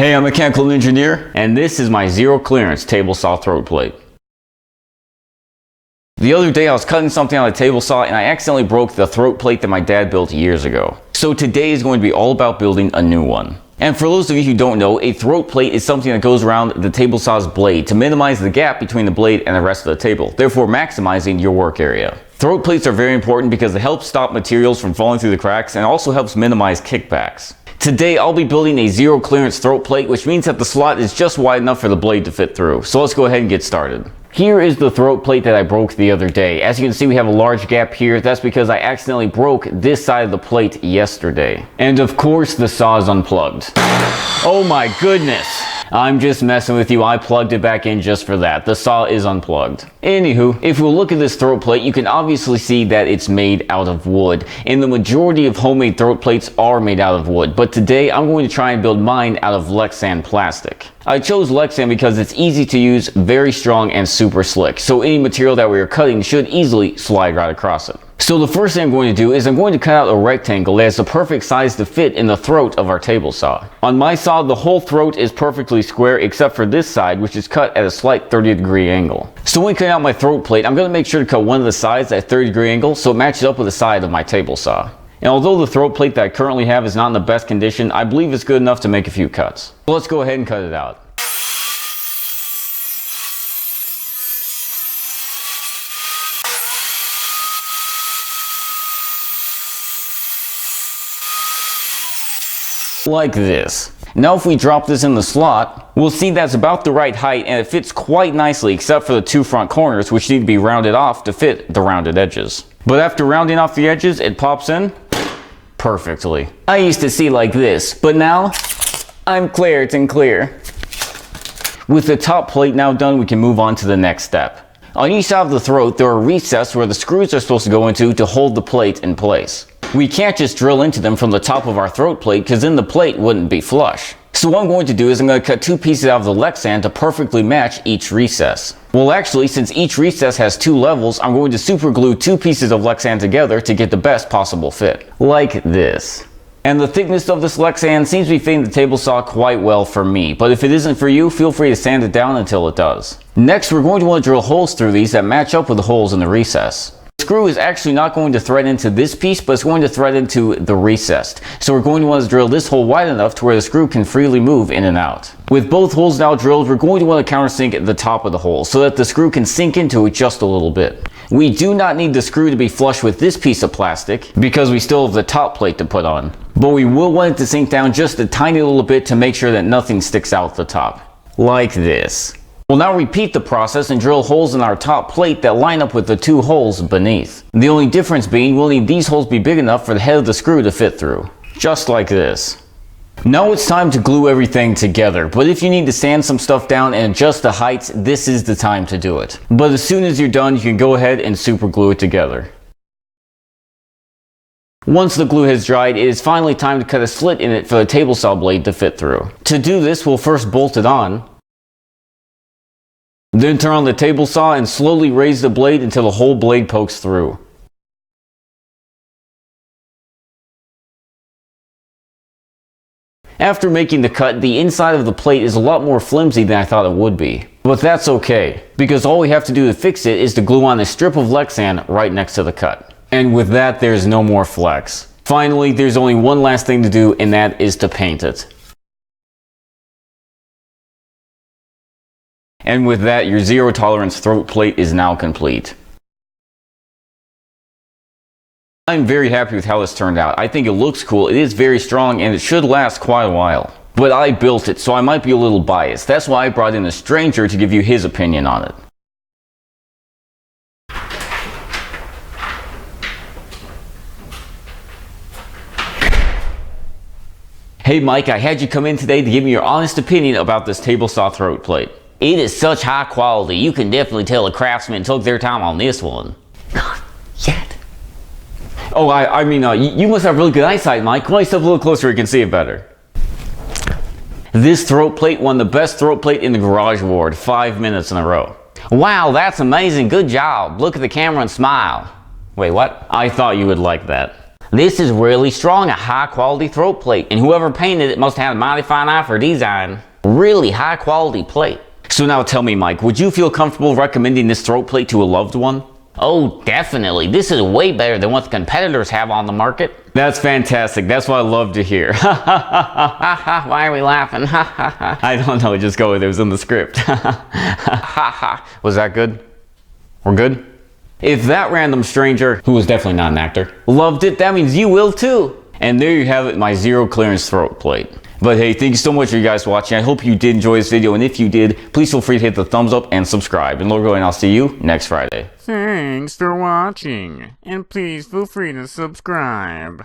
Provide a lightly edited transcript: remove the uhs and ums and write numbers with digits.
Hey, I'm a mechanical engineer, and this is my zero clearance table saw throat plate. The other day I was cutting something on a table saw and I accidentally broke the throat plate that my dad built years ago. So today is going to be all about building a new one. And for those of you who don't know, a throat plate is something that goes around the table saw's blade to minimize the gap between the blade and the rest of the table, therefore maximizing your work area. Throat plates are very important because they help stop materials from falling through the cracks and also helps minimize kickbacks. Today I'll be building a zero clearance throat plate, which means that the slot is just wide enough for the blade to fit through. So let's go ahead and get started. Here is the throat plate that I broke the other day. As you can see, we have a large gap here. That's because I accidentally broke this side of the plate yesterday. And of course the saw is unplugged. Oh my goodness! I'm just messing with you. I plugged it back in just for that. The saw is unplugged. Anywho, if we look at this throat plate, you can obviously see that it's made out of wood. And the majority of homemade throat plates are made out of wood. But today I'm going to try and build mine out of Lexan plastic. I chose Lexan because it's easy to use, very strong, and super slick. So any material that we are cutting should easily slide right across it. So the first thing I'm going to do is I'm going to cut out a rectangle that is the perfect size to fit in the throat of our table saw. On my saw, the whole throat is perfectly square except for this side, which is cut at a slight 30-degree angle. So when cutting out my throat plate, I'm going to make sure to cut one of the sides at a 30-degree angle so it matches up with the side of my table saw. And although the throat plate that I currently have is not in the best condition, I believe it's good enough to make a few cuts. So let's go ahead and cut it out. Like this. Now if we drop this in the slot, we'll see that's about the right height and it fits quite nicely except for the two front corners, which need to be rounded off to fit the rounded edges. But after rounding off the edges, it pops in perfectly. I used to see like this, but now I'm Claritin clear. With the top plate now done, we can move on to the next step. On each side of the throat, there are recesses where the screws are supposed to go into to hold the plate in place. We can't just drill into them from the top of our throat plate because then the plate wouldn't be flush. So what I'm going to do is I'm going to cut two pieces out of the Lexan to perfectly match each recess. Well actually, since each recess has two levels, I'm going to super glue two pieces of Lexan together to get the best possible fit. Like this. And the thickness of this Lexan seems to be fitting the table saw quite well for me, but if it isn't for you, feel free to sand it down until it does. Next, we're going to want to drill holes through these that match up with the holes in the recess. The screw is actually not going to thread into this piece, but it's going to thread into the recess. So we're going to want to drill this hole wide enough to where the screw can freely move in and out. With both holes now drilled, we're going to want to countersink the top of the hole so that the screw can sink into it just a little bit. We do not need the screw to be flush with this piece of plastic because we still have the top plate to put on. But we will want it to sink down just a tiny little bit to make sure that nothing sticks out the top. Like this. We'll now repeat the process and drill holes in our top plate that line up with the two holes beneath. The only difference being we'll need these holes be big enough for the head of the screw to fit through. Just like this. Now it's time to glue everything together, but if you need to sand some stuff down and adjust the heights, this is the time to do it. But as soon as you're done, you can go ahead and super glue it together. Once the glue has dried, it is finally time to cut a slit in it for the table saw blade to fit through. To do this, we'll first bolt it on. Then turn on the table saw and slowly raise the blade until the whole blade pokes through. After making the cut, the inside of the plate is a lot more flimsy than I thought it would be. But that's okay, because all we have to do to fix it is to glue on a strip of Lexan right next to the cut. And with that, there's no more flex. Finally, there's only one last thing to do, and that is to paint it. And with that, your zero tolerance throat plate is now complete. I'm very happy with how this turned out. I think it looks cool, it is very strong, and it should last quite a while. But I built it, so I might be a little biased. That's why I brought in a stranger to give you his opinion on it. Hey Mike, I had you come in today to give me your honest opinion about this table saw throat plate. It is such high quality, you can definitely tell a craftsman took their time on this one. Not yet. Oh, I mean, you must have really good eyesight, Mike. Come on, step a little closer so you can see it better. This throat plate won the best throat plate in the garage award 5 minutes in a row. Wow, that's amazing. Good job. Look at the camera and smile. Wait, what? I thought you would like that. This is really strong, a high quality throat plate, and whoever painted it must have had a mighty fine eye for design. Really high quality plate. So now tell me, Mike, would you feel comfortable recommending this throat plate to a loved one? Oh, definitely. This is way better than what the competitors have on the market. That's fantastic. That's what I love to hear. Why are we laughing? I don't know, just go with it. It was in the script. Was that good? We're good? If that random stranger, who was definitely not an actor, loved it, that means you will too. And there you have it, my zero clearance throat plate. But hey, thank you so much for you guys watching. I hope you did enjoy this video, and if you did, please feel free to hit the thumbs up and subscribe. And Logo, and I'll see you next Friday. Thanks for watching, and please feel free to subscribe.